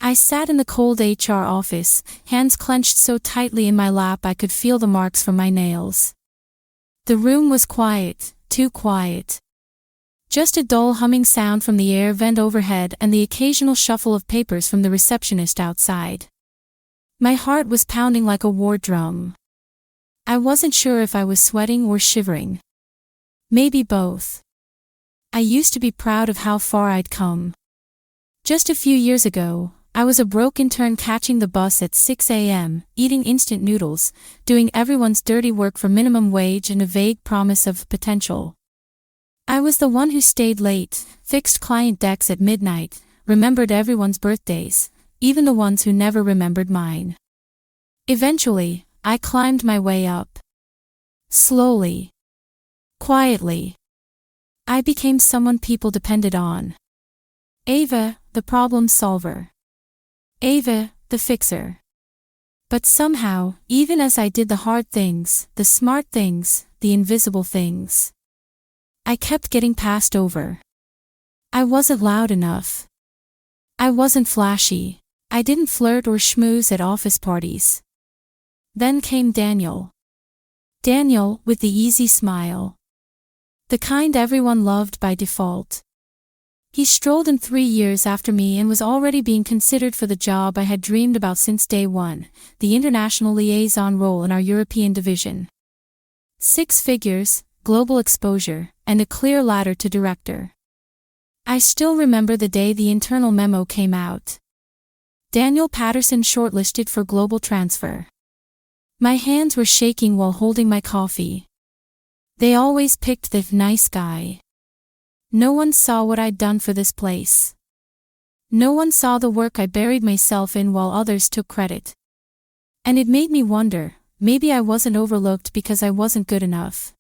I sat in the cold HR office, hands clenched so tightly in my lap I could feel the marks from my nails. The room was quiet, too quiet. Just a dull humming sound from the air vent overhead and the occasional shuffle of papers from the receptionist outside. My heart was pounding like a war drum. I wasn't sure if I was sweating or shivering. Maybe both. I used to be proud of how far I'd come. Just a few years ago, I was a broke intern catching the bus at 6 a.m., eating instant noodles, doing everyone's dirty work for minimum wage and a vague promise of potential. I was the one who stayed late, fixed client decks at midnight, remembered everyone's birthdays, even the ones who never remembered mine. Eventually, I climbed my way up. Slowly. Quietly. I became someone people depended on. Ava, the problem solver. Ava, the fixer. But somehow, even as I did the hard things, the smart things, the invisible things, I kept getting passed over. I wasn't loud enough. I wasn't flashy. I didn't flirt or schmooze at office parties. Then came Daniel. Daniel, with the easy smile. The kind everyone loved by default. He strolled in 3 years after me and was already being considered for the job I had dreamed about since day one, the international liaison role in our European division. 6 figures, global exposure, and a clear ladder to director. I still remember the day the internal memo came out. Daniel Patterson shortlisted for global transfer. My hands were shaking while holding my coffee. They always picked the nice guy. No one saw what I'd done for this place. No one saw the work I buried myself in while others took credit. And it made me wonder, maybe I wasn't overlooked because I wasn't good enough.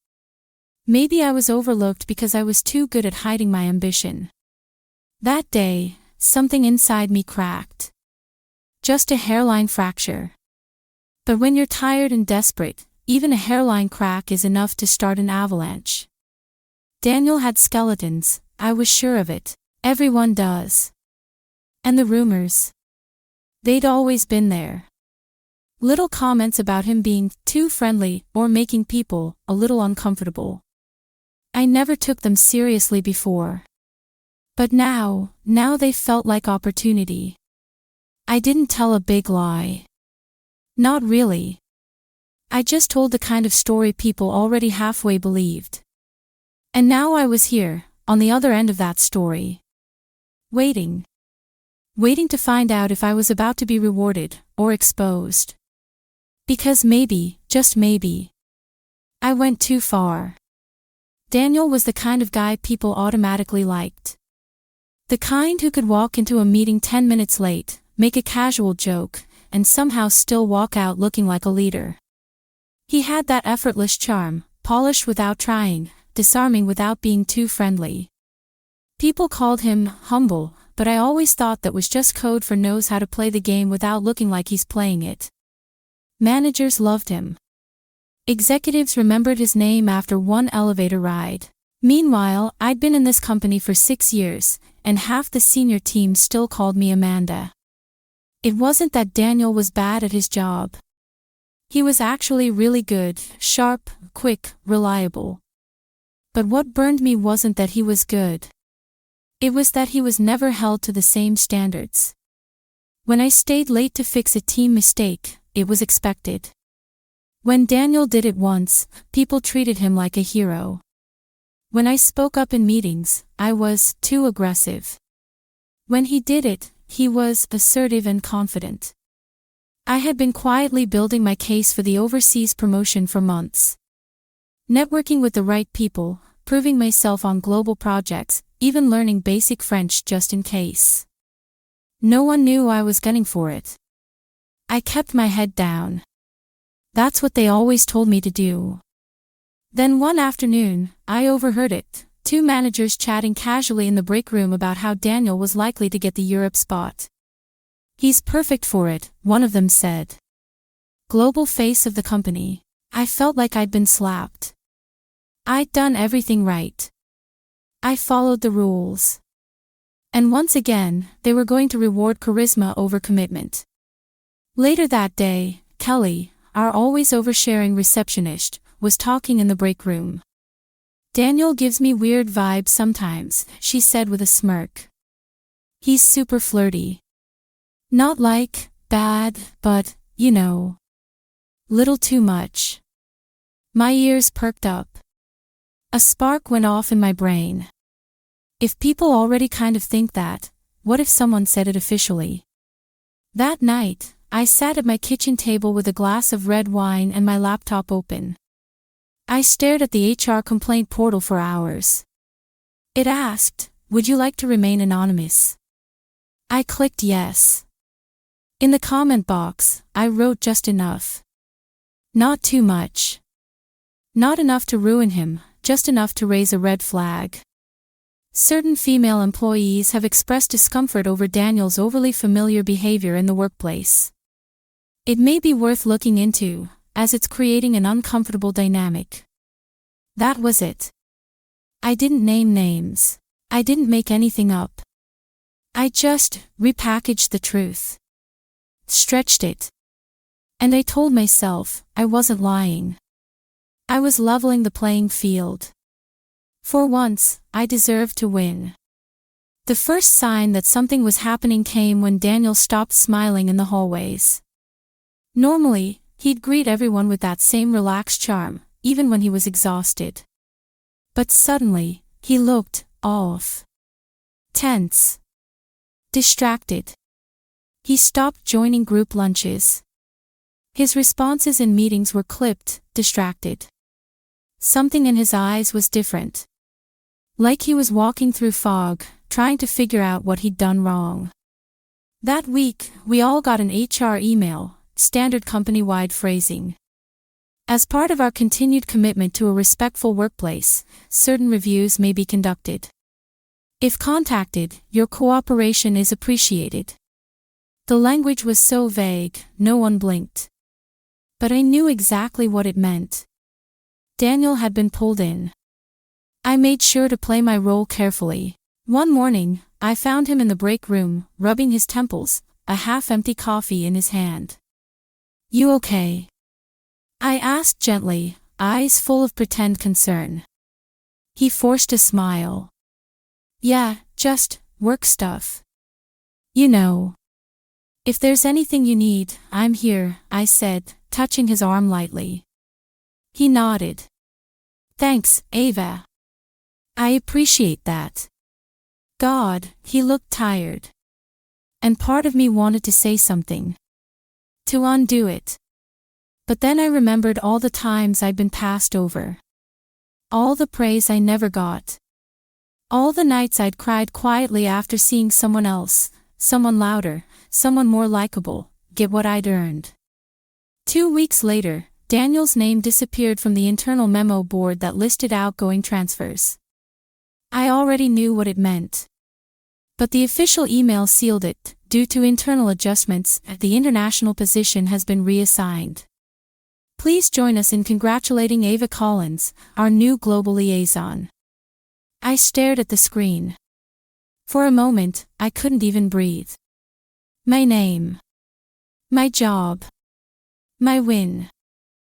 Maybe I was overlooked because I was too good at hiding my ambition. That day, something inside me cracked. Just a hairline fracture. But when you're tired and desperate, even a hairline crack is enough to start an avalanche. Daniel had skeletons, I was sure of it. Everyone does. And the rumors. They'd always been there. Little comments about him being too friendly or making people a little uncomfortable. I never took them seriously before. But now they felt like opportunity. I didn't tell a big lie. Not really. I just told the kind of story people already halfway believed. And now I was here, on the other end of that story. Waiting. Waiting to find out if I was about to be rewarded or exposed. Because maybe, just maybe, I went too far. Daniel was the kind of guy people automatically liked. The kind who could walk into a meeting 10 minutes late, make a casual joke, and somehow still walk out looking like a leader. He had that effortless charm, polished without trying, disarming without being too friendly. People called him humble, but I always thought that was just code for knows how to play the game without looking like he's playing it. Managers loved him. Executives remembered his name after one elevator ride. Meanwhile, I'd been in this company for 6 years, and half the senior team still called me Amanda. It wasn't that Daniel was bad at his job. He was actually really good, sharp, quick, reliable. But what burned me wasn't that he was good. It was that he was never held to the same standards. When I stayed late to fix a team mistake, it was expected. When Daniel did it once, people treated him like a hero. When I spoke up in meetings, I was too aggressive. When he did it, he was assertive and confident. I had been quietly building my case for the overseas promotion for months. Networking with the right people, proving myself on global projects, even learning basic French just in case. No one knew I was gunning for it. I kept my head down. That's what they always told me to do. Then one afternoon, I overheard it, 2 managers chatting casually in the break room about how Daniel was likely to get the Europe spot. He's perfect for it, one of them said. Global face of the company. I felt like I'd been slapped. I'd done everything right. I followed the rules. And once again, they were going to reward charisma over commitment. Later that day, Kelly, our always oversharing receptionist, was talking in the break room. "Daniel gives me weird vibes sometimes," she said with a smirk. "He's super flirty. Not like, bad, but, you know. Little too much." My ears perked up. A spark went off in my brain. If people already kind of think that, what if someone said it officially? That night, I sat at my kitchen table with a glass of red wine and my laptop open. I stared at the HR complaint portal for hours. It asked, "Would you like to remain anonymous?" I clicked yes. In the comment box, I wrote just enough. Not too much. Not enough to ruin him, just enough to raise a red flag. Certain female employees have expressed discomfort over Daniel's overly familiar behavior in the workplace. It may be worth looking into, as it's creating an uncomfortable dynamic. That was it. I didn't name names. I didn't make anything up. I just repackaged the truth. Stretched it. And I told myself I wasn't lying. I was leveling the playing field. For once, I deserved to win. The first sign that something was happening came when Daniel stopped smiling in the hallways. Normally, he'd greet everyone with that same relaxed charm, even when he was exhausted. But suddenly, he looked off. Tense. Distracted. He stopped joining group lunches. His responses in meetings were clipped, distracted. Something in his eyes was different. Like he was walking through fog, trying to figure out what he'd done wrong. That week, we all got an HR email, standard company-wide phrasing. As part of our continued commitment to a respectful workplace, certain reviews may be conducted. If contacted, your cooperation is appreciated. The language was so vague, no one blinked. But I knew exactly what it meant. Daniel had been pulled in. I made sure to play my role carefully. One morning, I found him in the break room, rubbing his temples, a half-empty coffee in his hand. "You okay?" I asked gently, eyes full of pretend concern. He forced a smile. "Yeah, just work stuff. You know. If there's anything you need, I'm here," I said, touching his arm lightly. He nodded. "Thanks, Ava. I appreciate that." God, he looked tired. And part of me wanted to say something. To undo it. But then I remembered all the times I'd been passed over. All the praise I never got. All the nights I'd cried quietly after seeing someone else, someone louder, someone more likable, get what I'd earned. 2 weeks later, Daniel's name disappeared from the internal memo board that listed outgoing transfers. I already knew what it meant. But the official email sealed it. Due to internal adjustments, the international position has been reassigned. Please join us in congratulating Ava Collins, our new global liaison. I stared at the screen. For a moment, I couldn't even breathe. My name. My job. My win.